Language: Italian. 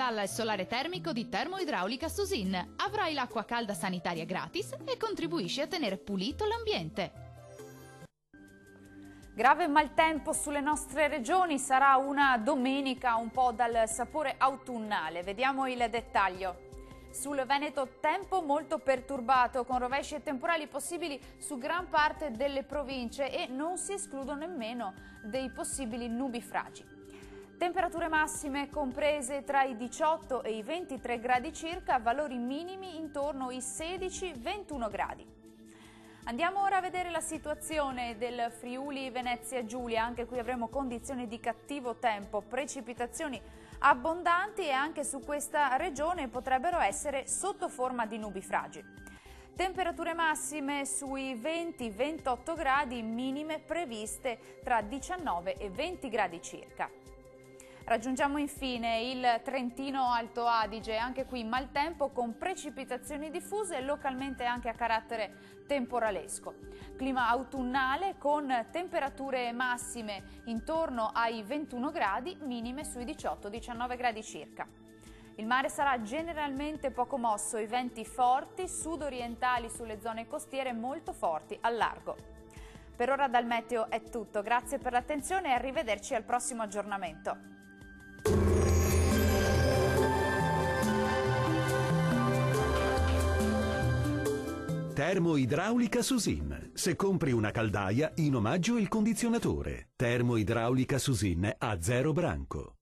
installa il solare termico di Termoidraulica Susin. Avrai l'acqua calda sanitaria gratis e contribuisci a tenere pulito l'ambiente. Grave maltempo sulle nostre regioni, sarà una domenica un po' dal sapore autunnale. Vediamo il dettaglio. Sul Veneto tempo molto perturbato, con rovesci e temporali possibili su gran parte delle province e non si escludono nemmeno dei possibili nubifragi. Temperature massime comprese tra i 18 e i 23 gradi circa, valori minimi intorno ai 16-21 gradi. Andiamo ora a vedere la situazione del Friuli Venezia Giulia. Anche qui avremo condizioni di cattivo tempo, precipitazioni abbondanti e anche su questa regione potrebbero essere sotto forma di nubifragi. Temperature massime sui 20-28 gradi, minime previste tra 19 e 20 gradi circa. Raggiungiamo infine il Trentino Alto Adige, anche qui maltempo con precipitazioni diffuse e localmente anche a carattere temporalesco. Clima autunnale con temperature massime intorno ai 21 gradi, minime sui 18-19 gradi circa. Il mare sarà generalmente poco mosso, i venti forti, sud-orientali sulle zone costiere molto forti al largo. Per ora dal meteo è tutto, grazie per l'attenzione e arrivederci al prossimo aggiornamento. Termoidraulica Susin. Se compri una caldaia, in omaggio il condizionatore. Termoidraulica Susin a zero branco.